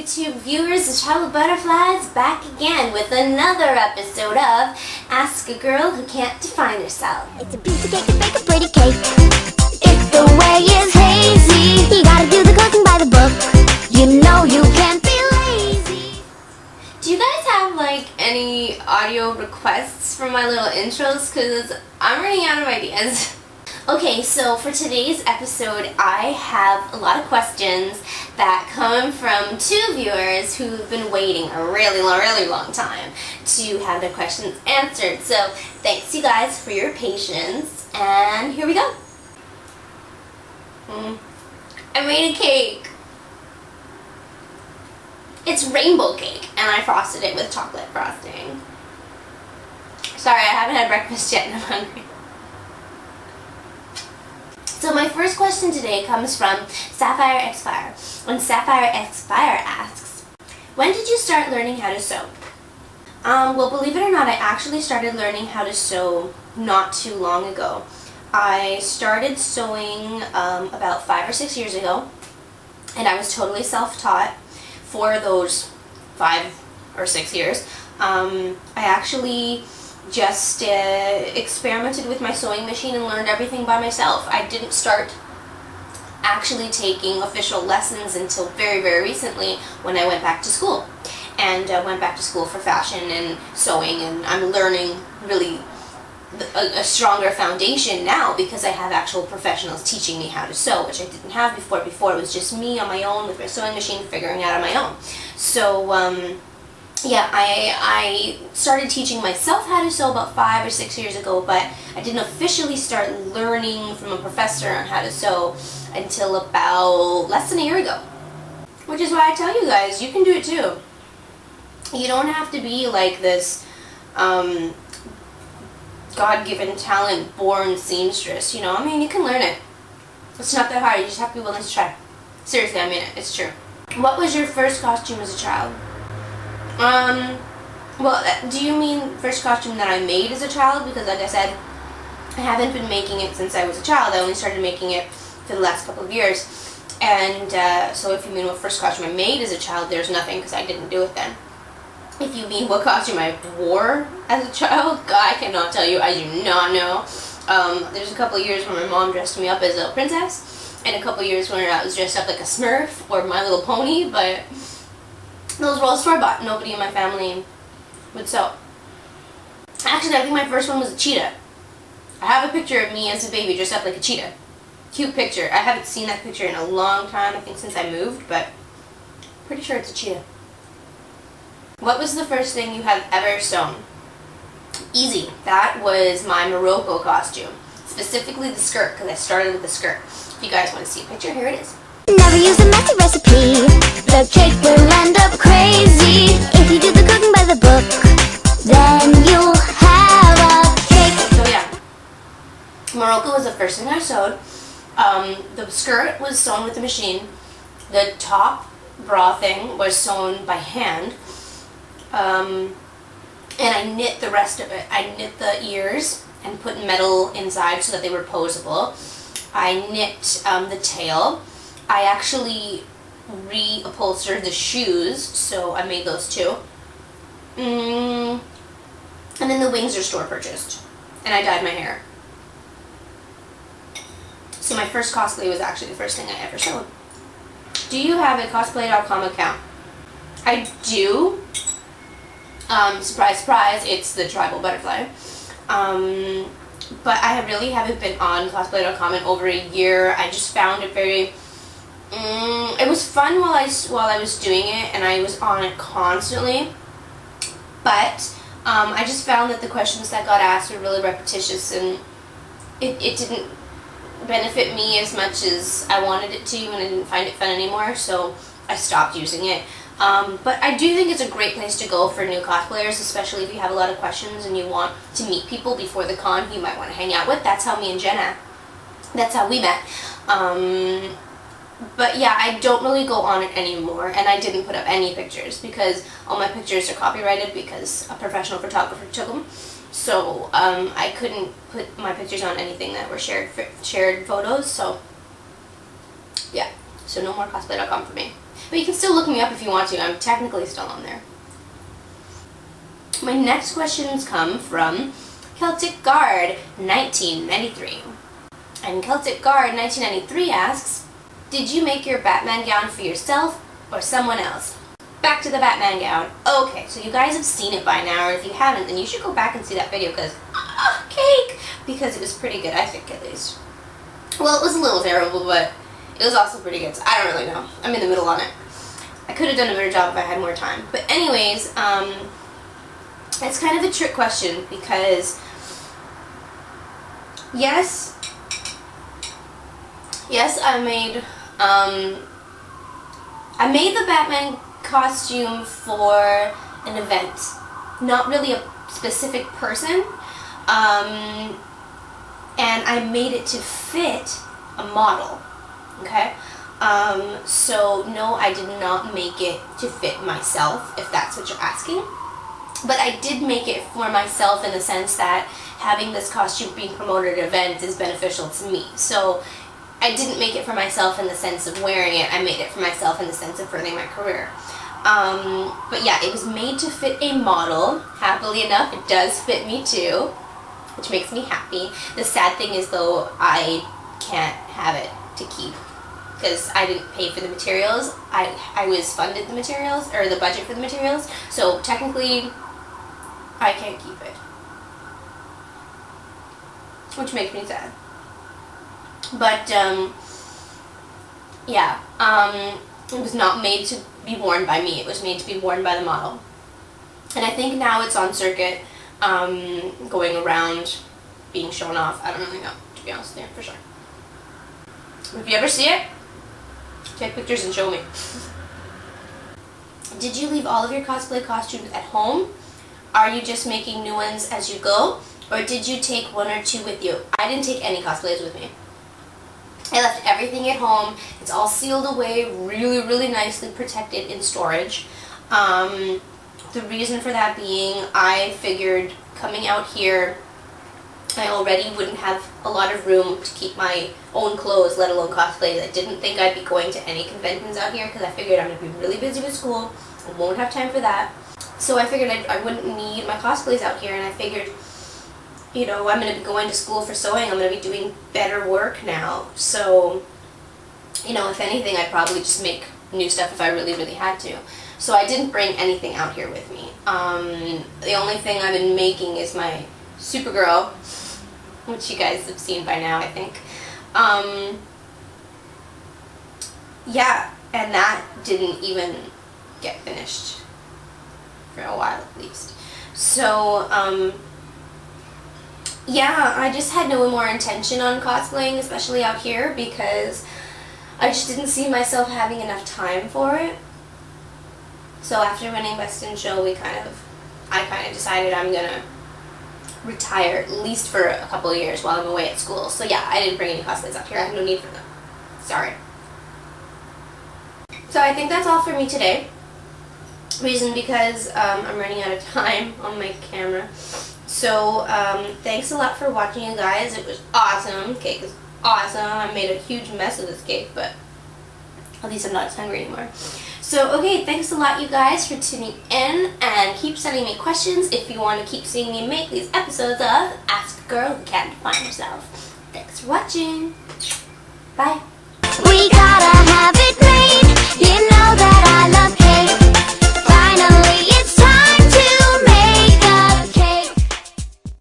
YouTube viewers, the Tribal Butterfly is back again with another episode of Ask a Girl Who Can't Define Herself. It's a piece of cake to bake a pretty cake. If the way is hazy, you gotta do the cooking by the book. You know you can't be lazy. Do you guys have like any audio requests for my little intros? Because I'm running out of ideas. Okay, so for today's episode, I have a lot of questions that come from two viewers who've been waiting a really long time to have their questions answered. So thanks you guys for your patience, and here we go. I made a cake. It's rainbow cake, and I frosted it with chocolate frosting. Sorry, I haven't had breakfast yet and I'm hungry. So my first question today comes from Sapphire X Fire. And Sapphire X Fire asks, when did you start learning how to sew? Well, believe it or not, I actually started learning how to sew not too long ago. I started sewing about 5 or 6 years ago, and I was totally self-taught for those 5 or 6 years. I actually just experimented with my sewing machine and learned everything by myself. I didn't start actually taking official lessons until very recently when I went back to school. And I went back to school for fashion and sewing, and I'm learning really a stronger foundation now because I have actual professionals teaching me how to sew, which I didn't have before. Before it was just me on my own with my sewing machine figuring it out on my own. So yeah, I started teaching myself how to sew about 5 or 6 years ago, but I didn't officially start learning from a professor on how to sew until about less than a year ago. Which is why I tell you guys, you can do it too. You don't have to be like this God-given talent, born seamstress, you know? I mean, you can learn it. It's not that hard, you just have to be willing to try. Seriously, I mean it, it's true. What was your first costume as a child? Well, do you mean first costume that I made as a child? Because like I said, I haven't been making it since I was a child. I only started making it for the last couple of years. And so if you mean what first costume I made as a child, there's nothing because I didn't do it then. If you mean what costume I wore as a child, God, I cannot tell you. I do not know. There's a couple of years when my mom dressed me up as a princess, and a couple of years when I was dressed up like a Smurf or My Little Pony, but those were all store-bought. Nobody in my family would sew. Actually, I think my first one was a cheetah. I have a picture of me as a baby dressed up like a cheetah. Cute picture. I haven't seen that picture in a long time, I think since I moved, but pretty sure it's a cheetah. What was the first thing you have ever sewn? Easy. That was my Morocco costume. Specifically the skirt, because I started with the skirt. If you guys want to see a picture, here it is. Never use a messy recipe. The cake will end up crazy. If you do the cooking by the book, then you'll have a cake. So yeah, Morocco was the first thing I sewed. The skirt was sewn with the machine. The top bra thing was sewn by hand. And I knit the rest of it. I knit the ears and put metal inside so that they were posable. I knit the tail. I actually reupholstered the shoes, so I made those too. And then the wings are store purchased. And I dyed my hair. So my first cosplay was actually the first thing I ever sewed. Do you have a cosplay.com account? I do. Surprise, surprise, it's the Tribal Butterfly. But I really haven't been on cosplay.com in over a year. I just found it very... it was fun while I was doing it, and I was on it constantly. But I just found that the questions that got asked were really repetitious, and it didn't benefit me as much as I wanted it to, and I didn't find it fun anymore, so I stopped using it. But I do think it's a great place to go for new cosplayers, especially if you have a lot of questions and you want to meet people before the con who you might want to hang out with. That's how me and Jenna, that's how we met. But yeah, I don't really go on it anymore, and I didn't put up any pictures because all my pictures are copyrighted because a professional photographer took them. So I couldn't put my pictures on anything that were shared photos, so yeah. So no more cosplay.com for me. But you can still look me up if you want to. I'm technically still on there. My next questions come from Celtic Guard 1993. And Celtic Guard 1993 asks, did you make your Batman gown for yourself or someone else? Back to the Batman gown. Okay, so you guys have seen it by now, or if you haven't, then you should go back and see that video because, cake! Because it was pretty good, I think, at least. Well, it was a little terrible, but it was also pretty good, so I don't really know. I'm in the middle on it. I could have done a better job if I had more time. But anyways, it's kind of a trick question because, yes, I made the Batman costume for an event, not really a specific person, and I made it to fit a model, okay? So no, I did not make it to fit myself, if that's what you're asking. But I did make it for myself in the sense that having this costume being promoted at an event is beneficial to me. So I didn't make it for myself in the sense of wearing it, I made it for myself in the sense of furthering my career. But yeah, it was made to fit a model. Happily enough, it does fit me too, which makes me happy. The sad thing is though, I can't have it to keep because I didn't pay for the materials. I was funded the materials, or the budget for the materials, so technically I can't keep it, which makes me sad. But yeah, it was not made to be worn by me. It was made to be worn by the model. And I think now it's on circuit, going around, being shown off. I don't really know, to be honest with you, for sure. If you ever see it, take pictures and show me. Did you leave all of your cosplay costumes at home? Are you just making new ones as you go? Or did you take one or two with you? I didn't take any cosplays with me. I left everything at home. It's all sealed away, really, really nicely protected in storage. The reason for that being, I figured coming out here, I already wouldn't have a lot of room to keep my own clothes, let alone cosplays. I didn't think I'd be going to any conventions out here because I figured I'm going to be really busy with school. I won't have time for that. So I figured I wouldn't need my cosplays out here, and I figured, you know, I'm going to be going to school for sewing. I'm going to be doing better work now. So, you know, if anything, I'd probably just make new stuff if I really, really had to. So I didn't bring anything out here with me. The only thing I've been making is my Supergirl, which you guys have seen by now, I think. Yeah, and that didn't even get finished for a while at least. So, yeah, I just had no more intention on cosplaying, especially out here, because I just didn't see myself having enough time for it. So after winning Best in Show, I kind of decided I'm gonna retire at least for a couple of years while I'm away at school. So yeah, I didn't bring any cosplays up here. I have no need for them. Sorry. So I think that's all for me today. Reason because I'm running out of time on my camera. So thanks a lot for watching, you guys. It was awesome. Cake is awesome. I made a huge mess of this cake, but at least I'm not as hungry anymore. So, okay, thanks a lot, you guys, for tuning in, and keep sending me questions if you want to keep seeing me make these episodes of Ask a Girl Who Can't Define Herself. Thanks for watching. Bye. We gotta have it made, you know that.